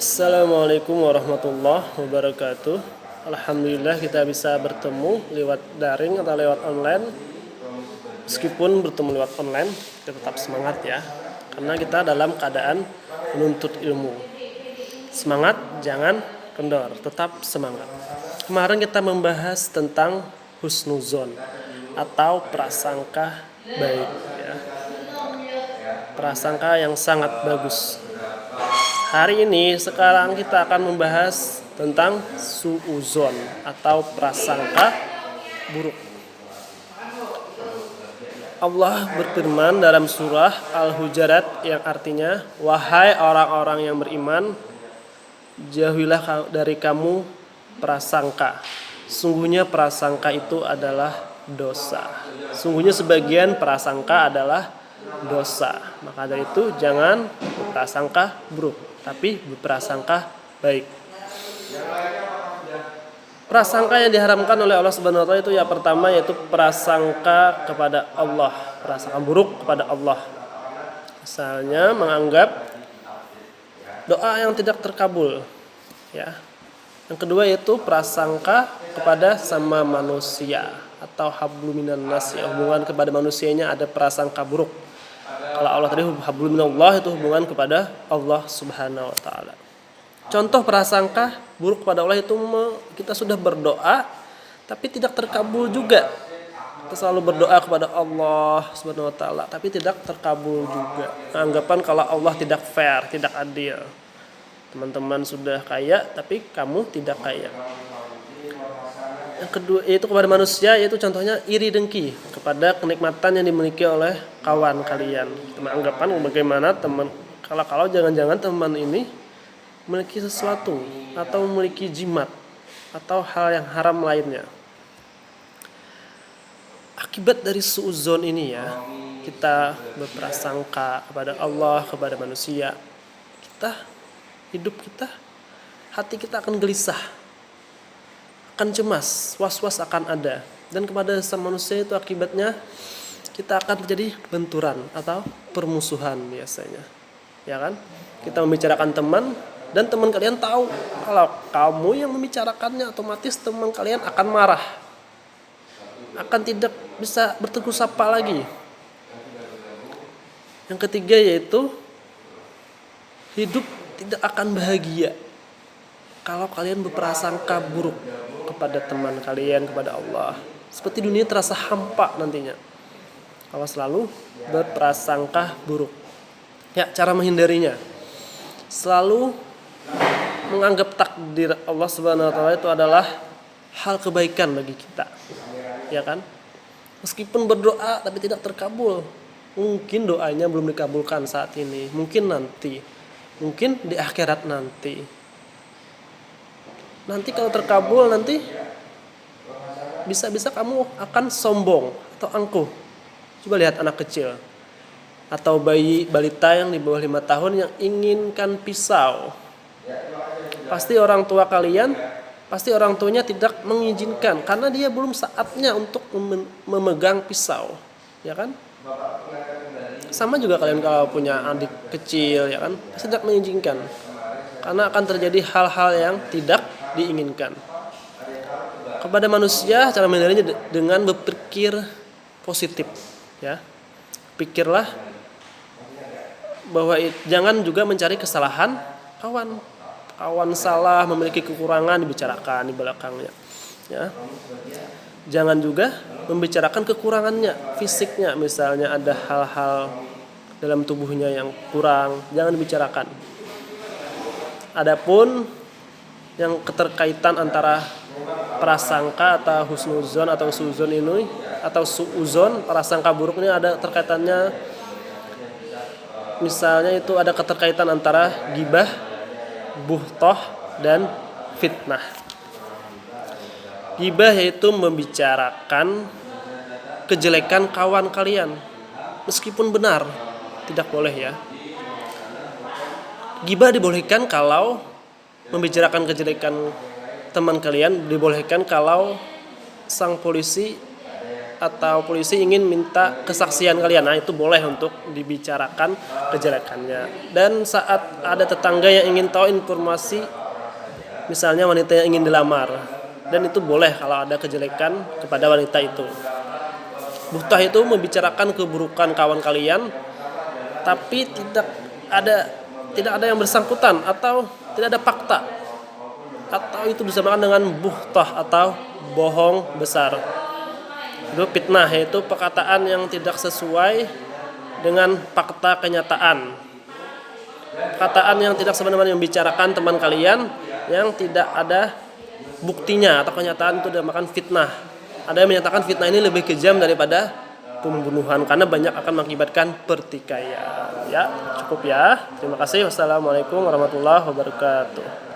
Assalamualaikum warahmatullahi wabarakatuh. Alhamdulillah kita bisa bertemu lewat daring atau lewat online. Meskipun bertemu lewat online, kita tetap semangat ya. Karena kita dalam keadaan menuntut ilmu. Semangat, jangan kendor, tetap semangat. Kemarin kita membahas tentang husnuzon atau prasangka baik ya. Prasangka yang sangat bagus. Hari ini sekarang kita akan membahas tentang suuzon atau prasangka buruk. Allah berfirman dalam surah Al-Hujurat yang artinya, wahai orang-orang yang beriman, jauhilah dari kamu prasangka. Sungguhnya prasangka itu adalah dosa. Sungguhnya sebagian prasangka adalah dosa. Maka dari itu jangan berprasangka buruk, tapi berprasangka baik. Prasangka yang diharamkan oleh Allah Subhanahu wa taala itu yang pertama yaitu prasangka kepada Allah, prasangka buruk kepada Allah. Misalnya menganggap doa yang tidak terkabul, ya. Yang kedua yaitu prasangka kepada sama manusia atau hablum minan nas, ya, hubungan kepada manusianya ada prasangka buruk. Kalau Allah tadi hablum minallah itu hubungan kepada Allah Subhanahu wa taala. Contoh prasangka buruk kepada Allah itu kita sudah berdoa tapi tidak terkabul juga. Kita selalu berdoa kepada Allah Subhanahu wa taala tapi tidak terkabul juga. Anggapan kalau Allah tidak fair, tidak adil. Teman-teman sudah kaya tapi kamu tidak kaya. Yang kedua yaitu kepada manusia, yaitu contohnya iri dengki kepada kenikmatan yang dimiliki oleh kawan kalian. Anggapan bagaimana teman, kalau jangan-jangan teman ini memiliki sesuatu atau memiliki jimat atau hal yang haram lainnya. Akibat dari suuzon ini ya, kita berprasangka kepada Allah, kepada manusia, hidup kita, hati kita akan gelisah, akan cemas, was-was akan ada. Dan kepada sesama manusia itu akibatnya kita akan terjadi benturan atau permusuhan biasanya. Ya kan? Kita membicarakan teman dan teman kalian tahu kalau kamu yang membicarakannya, otomatis teman kalian akan marah. Akan tidak bisa bertegur sapa lagi. Yang ketiga yaitu hidup tidak akan bahagia kalau kalian berprasangka buruk kepada teman kalian, kepada Allah. Seperti dunia terasa hampa nantinya kalau selalu berprasangka buruk. Ya, cara menghindarinya, selalu menganggap takdir Allah Subhanahu wa taala itu adalah hal kebaikan bagi kita. Ya kan? Meskipun berdoa tapi tidak terkabul. Mungkin doanya belum dikabulkan saat ini, mungkin nanti. Mungkin di akhirat nanti. Nanti kalau terkabul nanti bisa-bisa kamu akan sombong atau angkuh. Coba lihat anak kecil atau balita yang di bawah 5 tahun yang inginkan pisau. Pasti orang tuanya tidak mengizinkan karena dia belum saatnya untuk memegang pisau, ya kan? Sama juga kalian kalau punya adik kecil, ya kan? Pasti tidak mengizinkan karena akan terjadi hal-hal yang tidak diinginkan. Kepada manusia cara menghindarinya dengan berpikir positif, ya. Pikirlah bahwa jangan juga mencari kesalahan kawan. Kawan salah, memiliki kekurangan dibicarakan di belakangnya, ya. Jangan juga membicarakan kekurangannya, fisiknya misalnya ada hal-hal dalam tubuhnya yang kurang, jangan dibicarakan. Adapun yang keterkaitan antara prasangka atau husnuzon atau suuzon ini atau suuzon, prasangka buruk ini ada terkaitannya. Misalnya itu ada keterkaitan antara ghibah, buhtoh dan fitnah. Ghibah yaitu membicarakan kejelekan kawan kalian meskipun benar, tidak boleh ya. Ghibah dibolehkan kalau membicarakan kejelekan teman kalian, dibolehkan kalau sang polisi atau polisi ingin minta kesaksian kalian. Nah, itu boleh untuk dibicarakan kejelekannya. Dan saat ada tetangga yang ingin tahu informasi, misalnya wanita yang ingin dilamar, dan itu boleh kalau ada kejelekan kepada wanita itu. Buhtah itu membicarakan keburukan kawan kalian, tapi tidak ada yang bersangkutan atau tidak ada fakta, atau itu disamakan dengan buhtah atau bohong besar. Itu fitnah, yaitu perkataan yang tidak sesuai dengan fakta kenyataan. Perkataan yang tidak sebenarnya membicarakan teman kalian yang tidak ada buktinya atau kenyataan, itu dinamakan fitnah. Ada yang menyatakan fitnah ini lebih kejam daripada pembunuhan karena banyak akan mengakibatkan pertikaian. Ya, cukup ya. Terima kasih. Wassalamualaikum warahmatullahi wabarakatuh.